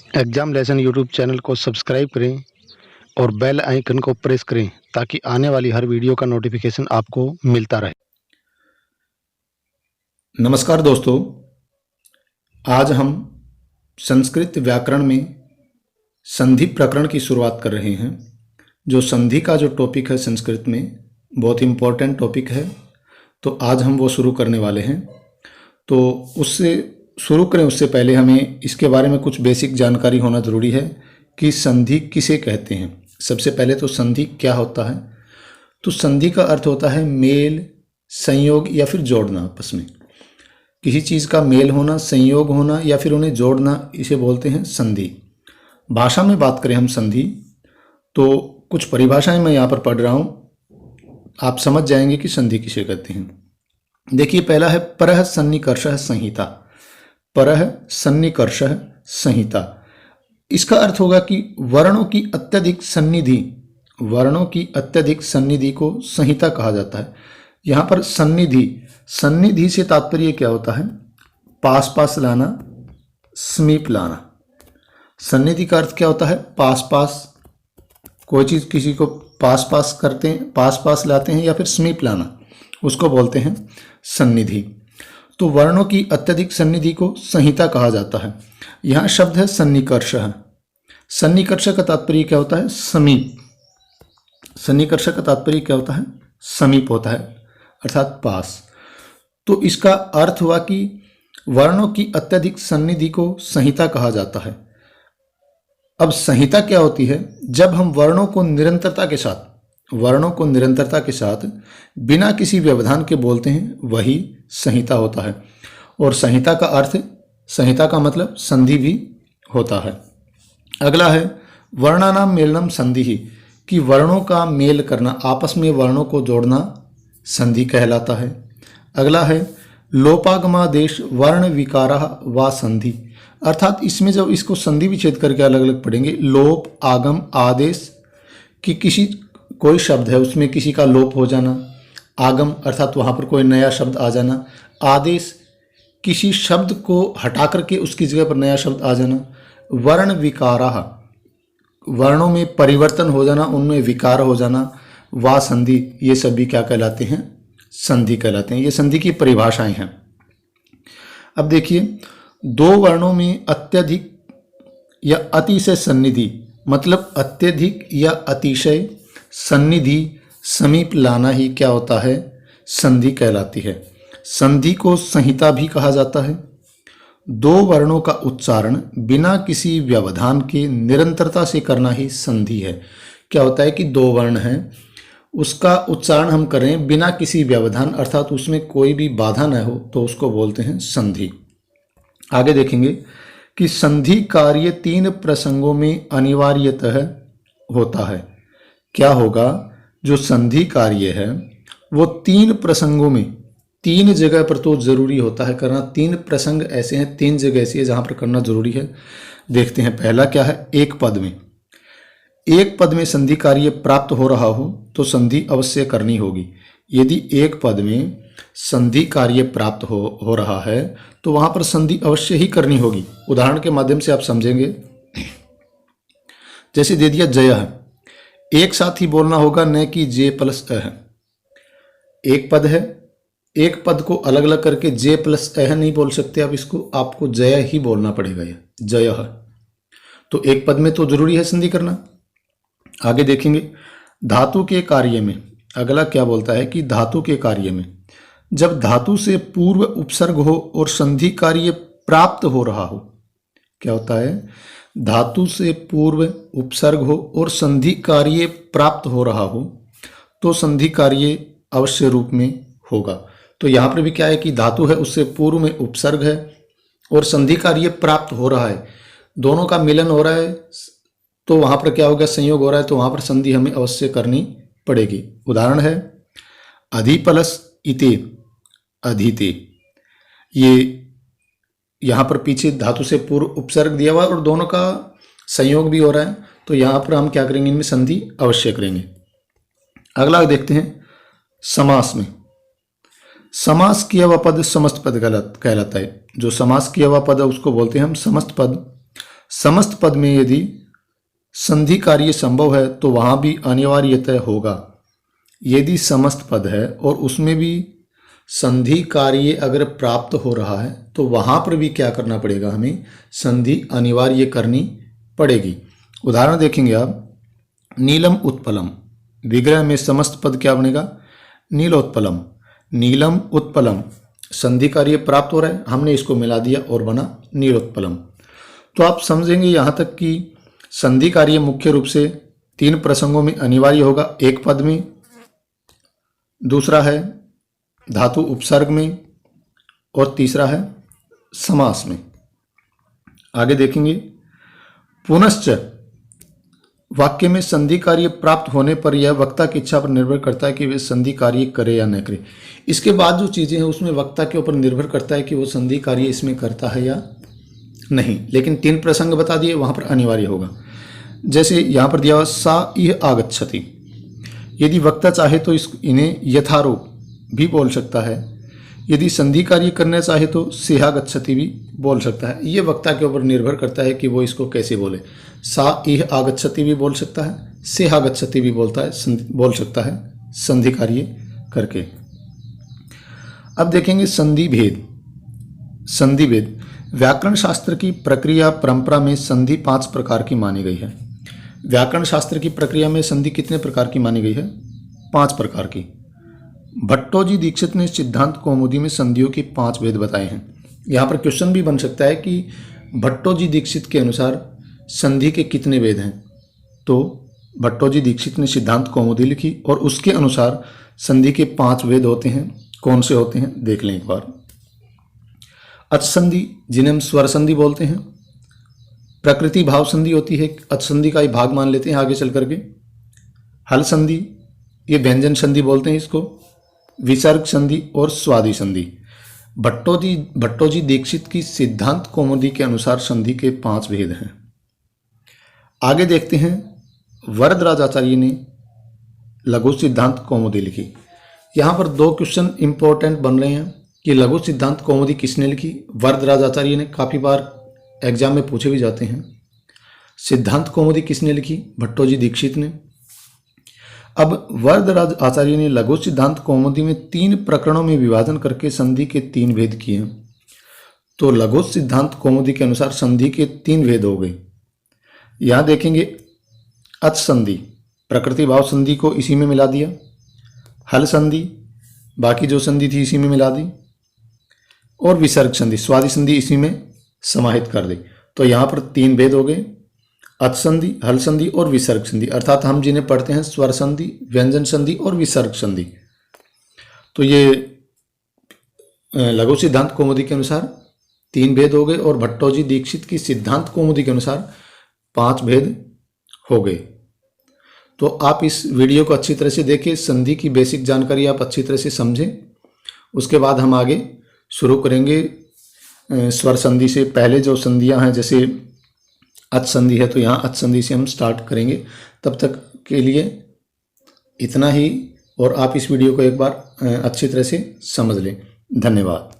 Exam lesson YouTube channel को subscribe करें और बेल आइकन को प्रेस करें ताकि आने वाली हर वीडियो का नोटिफिकेशन आपको मिलता रहे। नमस्कार दोस्तों, आज हम संस्कृत व्याकरण में संधि प्रकरण की शुरुआत कर रहे हैं। जो संधि का जो टॉपिक है संस्कृत में बहुत इम्पोर्टेंट टॉपिक है, तो आज हम वो शुरू करने वाले हैं। तो उससे शुरू करें उससे पहले हमें इसके बारे में कुछ बेसिक जानकारी होना ज़रूरी है कि संधि किसे कहते हैं। सबसे पहले तो संधि क्या होता है। तो संधि का अर्थ होता है मेल, संयोग या फिर जोड़ना। आपस में किसी चीज़ का मेल होना, संयोग होना या फिर उन्हें जोड़ना, इसे बोलते हैं संधि। भाषा में बात करें हम संधि, तो कुछ परिभाषाएं मैं यहाँ पर पढ़ रहा हूँ, आप समझ जाएंगे कि संधि किसे कहते हैं। देखिए, पहला है परः सन्निकर्षः संहिता। परः सन्निकर्षः संहिता, इसका अर्थ होगा कि वर्णों की अत्यधिक सन्निधि, वर्णों की अत्यधिक सन्निधि को संहिता कहा जाता है। यहाँ पर सन्निधि, सन्निधि से तात्पर्य क्या होता है? पास पास लाना, समीप लाना। सन्निधि का अर्थ क्या होता है? पास पास, कोई चीज़ किसी को पास पास करते हैं, पास पास लाते हैं या फिर समीप लाना, उसको बोलते हैं सन्निधि। तो वर्णों की अत्यधिक सन्निधि को संहिता कहा जाता है। यहाँ शब्द है सन्निकर्षः। सन्निकर्ष का तात्पर्य क्या होता है? समीप। सन्निकर्ष का तात्पर्य क्या होता है? समीप होता है, अर्थात पास। तो इसका अर्थ हुआ कि वर्णों की अत्यधिक सन्निधि को संहिता कहा जाता है। अब संहिता क्या होती है? जब हम वर्णों को निरंतरता के साथ, वर्णों को निरंतरता के साथ बिना किसी व्यवधान के बोलते हैं, वही संहिता होता है। और संहिता का अर्थ, संहिता का मतलब संधि भी होता है। अगला है वर्णानाम मेलनम संधि, कि वर्णों का मेल करना, आपस में वर्णों को जोड़ना संधि कहलाता है। अगला है लोपागमादेश वर्ण विकारा व संधि, अर्थात इसमें जब इसको संधि विच्छेद करके अलग अलग पढ़ेंगे, लोप, आगम, आदेश, कि किसी कोई शब्द है उसमें किसी का लोप हो जाना, आगम अर्थात वहाँ पर कोई नया शब्द आ जाना, आदेश किसी शब्द को हटा करके उसकी जगह पर नया शब्द आ जाना, वर्ण विकारा वर्णों में परिवर्तन हो जाना, उनमें विकार हो जाना, वा संधि, ये सभी क्या कहलाते हैं? संधि कहलाते हैं। ये संधि की परिभाषाएं हैं। अब देखिए, दो वर्णों में अत्यधिक या अतिशय सन्निधि, मतलब अत्यधिक या अतिशय सन्निधि, समीप लाना ही क्या होता है? संधि कहलाती है। संधि को संहिता भी कहा जाता है। दो वर्णों का उच्चारण बिना किसी व्यवधान के निरंतरता से करना ही संधि है। क्या होता है कि दो वर्ण हैं, उसका उच्चारण हम करें बिना किसी व्यवधान, अर्थात उसमें कोई भी बाधा न हो, तो उसको बोलते हैं संधि। आगे देखेंगे कि संधि कार्य तीन प्रसंगों में अनिवार्यतः होता है। क्या होगा? जो संधि कार्य है वो तीन प्रसंगों में, तीन जगह पर तो जरूरी होता है करना। तीन प्रसंग ऐसे हैं, तीन जगह ऐसी है जहां पर करना जरूरी है। देखते हैं, पहला क्या है? एक पद में, एक पद में संधि कार्य प्राप्त हो रहा हो तो संधि अवश्य करनी होगी। यदि एक पद में संधि कार्य प्राप्त हो रहा है तो वहां पर संधि अवश्य ही करनी होगी। उदाहरण के माध्यम से आप समझेंगे। जैसे दे दिया जय है, एक साथ ही बोलना होगा, न कि जे प्लस अ है। एक पद है, एक पद को अलग अलग करके जे प्लस अ नहीं बोल सकते आप, इसको आपको जय ही बोलना पड़ेगा। यह जय है, तो एक पद में तो जरूरी है संधि करना। आगे देखेंगे धातु के कार्य में। अगला क्या बोलता है कि धातु के कार्य में जब धातु से पूर्व उपसर्ग हो और संधि कार्य प्राप्त हो रहा हो, क्या होता है? धातु से पूर्व उपसर्ग हो और संधि कार्य प्राप्त हो रहा हो तो संधि कार्य अवश्य रूप में होगा। तो यहाँ पर भी क्या है कि धातु है, उससे पूर्व में उपसर्ग है और संधि कार्य प्राप्त हो रहा है, दोनों का मिलन हो रहा है, तो वहां पर क्या होगा? संयोग हो रहा है, तो वहां पर संधि हमें अवश्य करनी पड़ेगी। उदाहरण है अधिपलस इते, अधिते, ये यहां पर पीछे धातु से पूर्व उपसर्ग दिया हुआ और दोनों का संयोग भी हो रहा है, तो यहां पर हम क्या करेंगे? इनमें संधि अवश्य करेंगे। अगला देखते हैं समास में। समास किया हुआ पद समस्त पद कहलाता है। जो समास किया हुआ पद है उसको बोलते हैं हम समस्त पद। समस्त पद में यदि संधि कार्य संभव है तो वहां भी अनिवार्यतः होगा। यदि समस्त पद है और उसमें भी संधि कार्य अगर प्राप्त हो रहा है तो वहां पर भी क्या करना पड़ेगा, हमें संधि अनिवार्य करनी पड़ेगी। उदाहरण देखेंगे आप, नीलम उत्पलम, विग्रह में समस्त पद क्या बनेगा, नीलोत्पलम। नीलम उत्पलम संधि कार्य प्राप्त हो रहा है, हमने इसको मिला दिया और बना नीलोत्पलम। तो आप समझेंगे यहाँ तक कि संधि कार्य मुख्य रूप से 3 प्रसंगों में अनिवार्य होगा, एक पद में, दूसरा है धातु उपसर्ग में और तीसरा है समास में। आगे देखेंगे, पुनश्च वाक्य में संधि कार्य प्राप्त होने पर यह वक्ता की इच्छा पर निर्भर करता है कि वे संधि कार्य करे या न करे। इसके बाद जो चीजें हैं उसमें वक्ता के ऊपर निर्भर करता है कि वो संधि कार्य इसमें करता है या नहीं, लेकिन 3 प्रसंग बता दिए, वहां पर अनिवार्य होगा। जैसे यहां पर दिया हुआ सा इह आगच्छति, यदि वक्ता चाहे तो इन्हें यथारूप भी बोल सकता है, यदि संधि कार्य करना चाहे तो सेहागच्छति भी बोल सकता है। ये वक्ता के ऊपर निर्भर करता है कि वो इसको कैसे बोले। सा इह आगच्छति भी बोल सकता है, सेहागच्छति भी बोल सकता है संधि कार्य करके। अब देखेंगे संधि भेद। संधि भेद व्याकरण शास्त्र की प्रक्रिया परंपरा में संधि 5 प्रकार की मानी गई है। व्याकरण शास्त्र की प्रक्रिया में संधि कितने प्रकार की मानी गई है, 5 प्रकार की। भट्टोजी दीक्षित ने सिद्धांत कौमुदी में संधियों के 5 भेद बताए हैं। यहाँ पर क्वेश्चन भी बन सकता है कि भट्टोजी दीक्षित के अनुसार संधि के कितने भेद हैं। तो भट्टोजी दीक्षित ने सिद्धांत कौमुदी लिखी और उसके अनुसार संधि के 5 भेद होते हैं। कौन से होते हैं देख लें एक बार। अच संधि, जिन्हें हम स्वर संधि बोलते हैं। प्रकृति भाव संधि होती है, अच संधि का ही भाग मान लेते हैं आगे चल करके। हल संधि, ये व्यंजन संधि बोलते हैं इसको। विसर्ग संधि और स्वादि संधि। भट्टोजी दीक्षित की सिद्धांत कौमुदी के अनुसार संधि के 5 भेद हैं। आगे देखते हैं, वरदराज आचार्य ने लघु सिद्धांत कौमुदी लिखी। यहाँ पर 2 क्वेश्चन इंपॉर्टेंट बन रहे हैं कि लघु सिद्धांत कौमुदी किसने लिखी। वरदराज आचार्य ने, काफी बार एग्जाम में पूछे भी जाते हैं। सिद्धांत कौमुदी किसने लिखी, भट्टोजी दीक्षित ने। अब वरदराज आचार्य ने लघु सिद्धांत कौमुदी में 3 प्रकरणों में विभाजन करके संधि के 3 भेद किए हैं। तो लघु सिद्धांत कौमुदी के अनुसार संधि के 3 भेद हो गए। यहां देखेंगे, अच संधि, प्रकृति भाव संधि को इसी में मिला दिया। हल संधि, बाकी जो संधि थी इसी में मिला दी। और विसर्ग संधि, स्वादि संधि इसी में समाहित कर दी। तो यहां पर 3 भेद हो गए, अच संधि, हल संधि और विसर्ग संधि, अर्थात हम जिन्हें पढ़ते हैं स्वर संधि, व्यंजन संधि और विसर्ग संधि। तो ये लघु सिद्धांत कौमुदी के अनुसार 3 भेद हो गए और भट्टोजी दीक्षित की सिद्धांत कौमुदी के अनुसार 5 भेद हो गए। तो आप इस वीडियो को अच्छी तरह से देखें, संधि की बेसिक जानकारी आप अच्छी तरह से समझें। उसके बाद हम आगे शुरू करेंगे स्वर संधि से। पहले जो संधियां हैं, जैसे अच संधि है तो यहाँ अच संधि से हम स्टार्ट करेंगे। तब तक के लिए इतना ही, और आप इस वीडियो को एक बार अच्छी तरह से समझ लें। धन्यवाद।